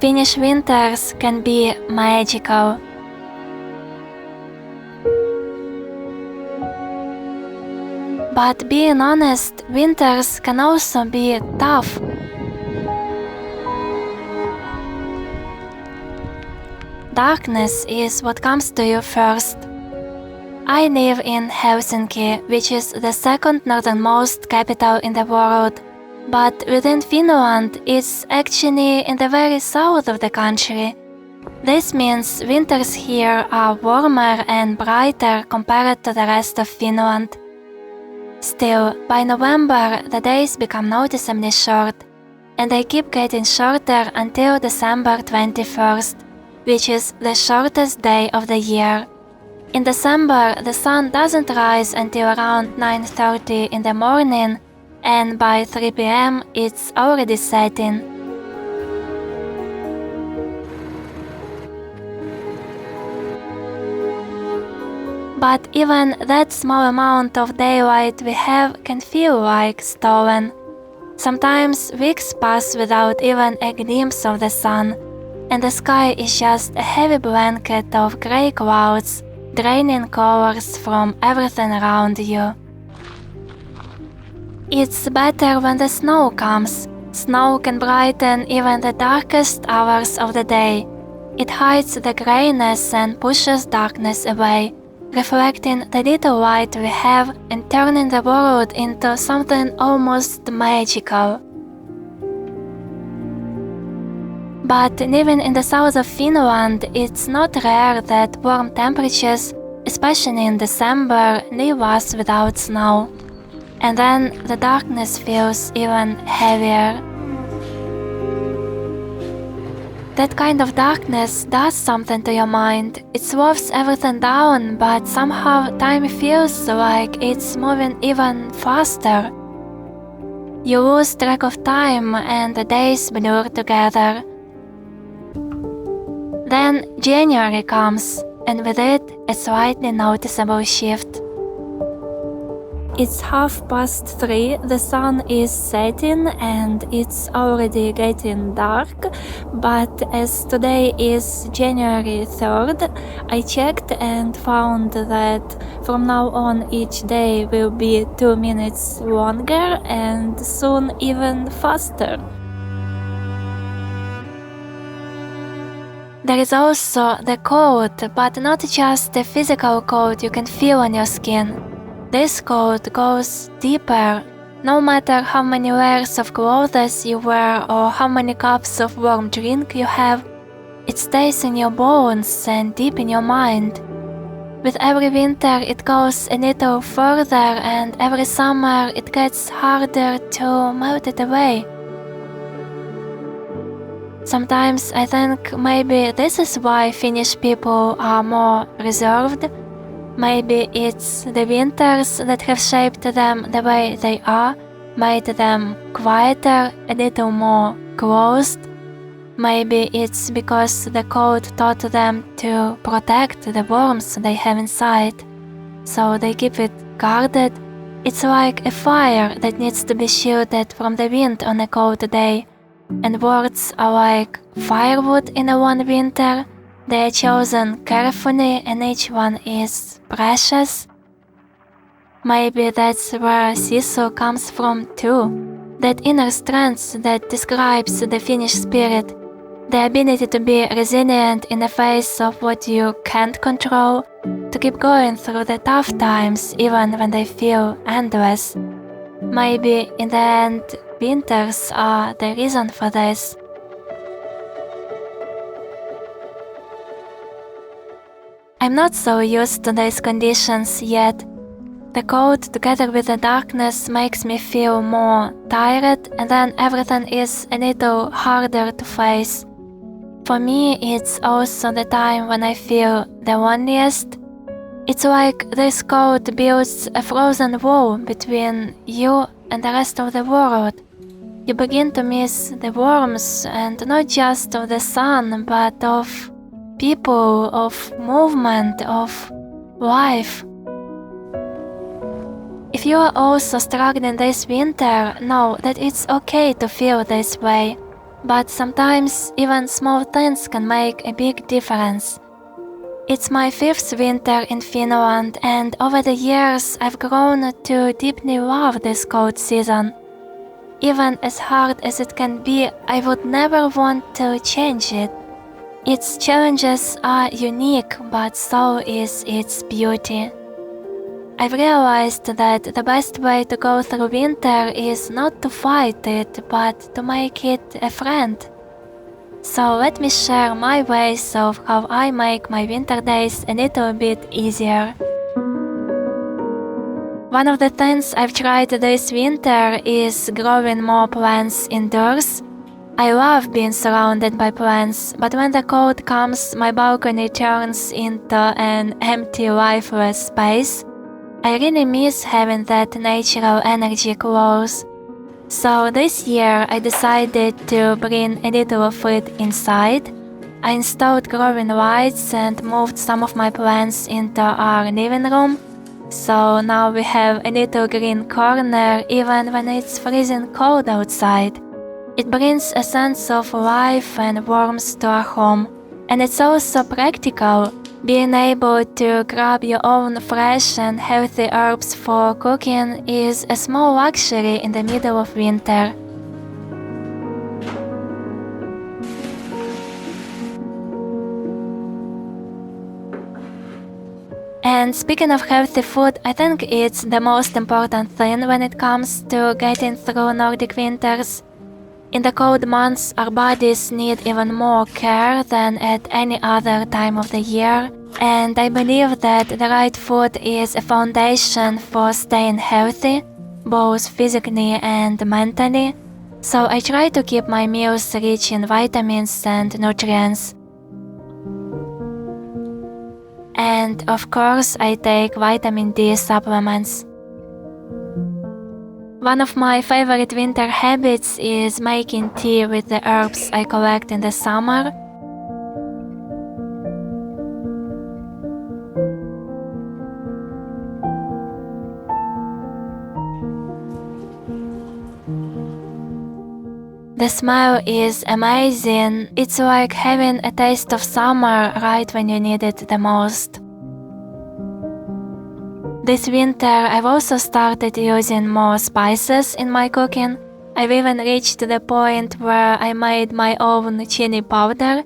Finnish winters can be magical. But being honest, winters can also be tough. Darkness is what comes to you first. I live in Helsinki, which is the second northernmost capital in the world, but within Finland it's actually in the very south of the country. This means winters here are warmer and brighter compared to the rest of Finland. Still, by November the days become noticeably short, and they keep getting shorter until December 21st, which is the shortest day of the year. In December, the sun doesn't rise until around 9:30 in the morning, and by 3 p.m. it's already setting. But even that small amount of daylight we have can feel like stolen. Sometimes weeks pass without even a glimpse of the sun, and the sky is just a heavy blanket of grey clouds, draining colors from everything around you. It's better when the snow comes. Snow can brighten even the darkest hours of the day. It hides the greyness and pushes darkness away, reflecting the little light we have and turning the world into something almost magical. But living in the south of Finland, it's not rare that warm temperatures, especially in December, leave us without snow. And then the darkness feels even heavier. That kind of darkness does something to your mind. It slows everything down, but somehow time feels like it's moving even faster. You lose track of time and the days blur together. Then January comes, and with it a slightly noticeable shift. It's 3:30, the sun is setting and it's already getting dark, but as today is January 3rd, I checked and found that from now on each day will be 2 minutes longer and soon even faster. There is also the cold, but not just the physical cold you can feel on your skin. This cold goes deeper. No matter how many layers of clothes you wear or how many cups of warm drink you have, it stays in your bones and deep in your mind. With every winter it goes a little further, and every summer it gets harder to melt it away. Sometimes I think maybe this is why Finnish people are more reserved. Maybe it's the winters that have shaped them the way they are, made them quieter, a little more closed. Maybe it's because the cold taught them to protect the warmth they have inside, so they keep it guarded. It's like a fire that needs to be shielded from the wind on a cold day, and words are like firewood in a warm winter. They are chosen carefully and each one is precious. Maybe that's where sisu comes from too, that inner strength that describes the Finnish spirit, the ability to be resilient in the face of what you can't control, to keep going through the tough times even when they feel endless. Maybe in the end, winters are the reason for this. I'm not so used to these conditions yet. The cold together with the darkness makes me feel more tired, and then everything is a little harder to face. For me, it's also the time when I feel the loneliest. It's like this cold builds a frozen wall between you and the rest of the world. You begin to miss the warmth, and not just of the sun, but of people, of movement, of life. If you are also struggling this winter, know that it's okay to feel this way. But sometimes even small things can make a big difference. It's my 5th winter in Finland, and over the years I've grown to deeply love this cold season. Even as hard as it can be, I would never want to change it. Its challenges are unique, but so is its beauty. I've realized that the best way to go through winter is not to fight it, but to make it a friend. So let me share my ways of how I make my winter days a little bit easier. One of the things I've tried this winter is growing more plants indoors. I love being surrounded by plants, but when the cold comes, my balcony turns into an empty, lifeless space. I really miss having that natural energy close. So this year I decided to bring a little of it inside. I installed growing lights and moved some of my plants into our living room. So now we have a little green corner even when it's freezing cold outside. It brings a sense of life and warmth to our home. And it's also practical. Being able to grab your own fresh and healthy herbs for cooking is a small luxury in the middle of winter. And speaking of healthy food, I think it's the most important thing when it comes to getting through Nordic winters. In the cold months, our bodies need even more care than at any other time of the year, and I believe that the right food is a foundation for staying healthy, both physically and mentally, so I try to keep my meals rich in vitamins and nutrients. And of course, I take vitamin D supplements. One of my favorite winter habits is making tea with the herbs I collect in the summer. The smell is amazing. It's like having a taste of summer right when you need it the most. This winter, I've also started using more spices in my cooking. I've even reached the point where I made my own chili powder.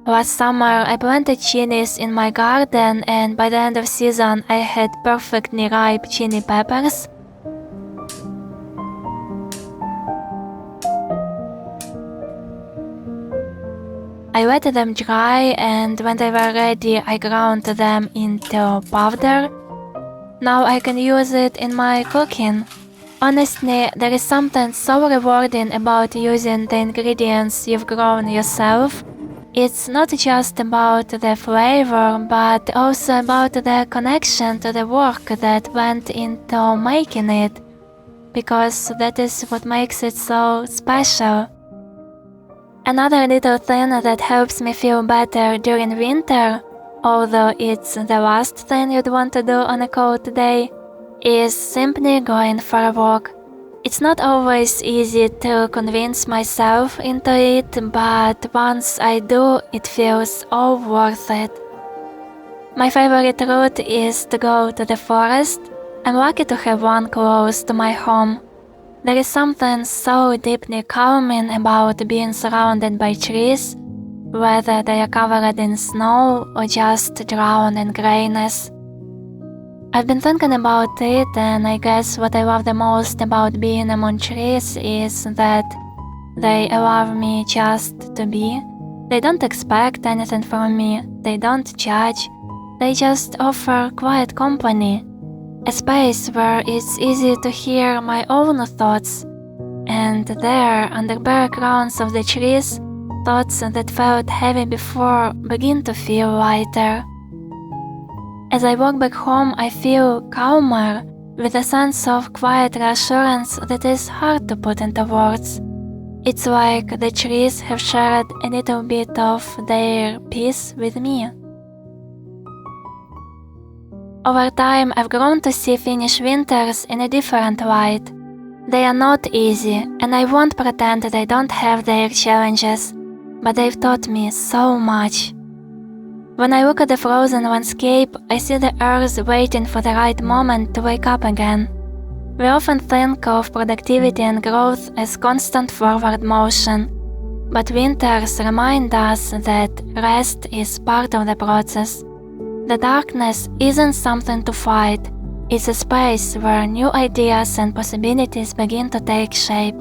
Last summer, I planted chilies in my garden, and by the end of season, I had perfectly ripe chili peppers. I let them dry, and when they were ready, I ground them into powder. Now I can use it in my cooking. Honestly, there is something so rewarding about using the ingredients you've grown yourself. It's not just about the flavor, but also about the connection to the work that went into making it, because that is what makes it so special. Another little thing that helps me feel better during winter, although it's the last thing you'd want to do on a cold day, is simply going for a walk. It's not always easy to convince myself into it, but once I do, it feels all worth it. My favorite route is to go to the forest. I'm lucky to have one close to my home. There is something so deeply calming about being surrounded by trees, whether they are covered in snow or just drowned in grayness. I've been thinking about it, and I guess what I love the most about being among trees is that they allow me just to be. They don't expect anything from me, they don't judge, they just offer quiet company, a space where it's easy to hear my own thoughts, and there, on the bare grounds of the trees, thoughts that felt heavy before begin to feel lighter. As I walk back home, I feel calmer, with a sense of quiet reassurance that is hard to put into words. It's like the trees have shared a little bit of their peace with me. Over time, I've grown to see Finnish winters in a different light. They are not easy, and I won't pretend they don't have their challenges, but they've taught me so much. When I look at the frozen landscape, I see the earth waiting for the right moment to wake up again. We often think of productivity and growth as constant forward motion, but winters remind us that rest is part of the process. The darkness isn't something to fight, it's a space where new ideas and possibilities begin to take shape.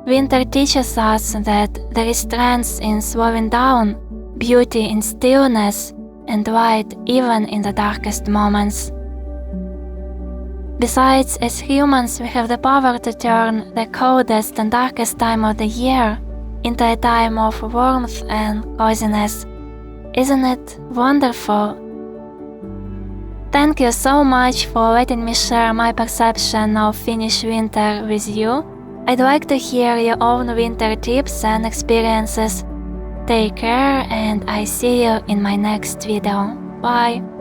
Winter teaches us that there is strength in slowing down, beauty in stillness, and light even in the darkest moments. Besides, as humans, we have the power to turn the coldest and darkest time of the year into a time of warmth and coziness. Isn't it wonderful? Thank you so much for letting me share my perception of Finnish winter with you. I'd like to hear your own winter tips and experiences. Take care, and I see you in my next video. Bye!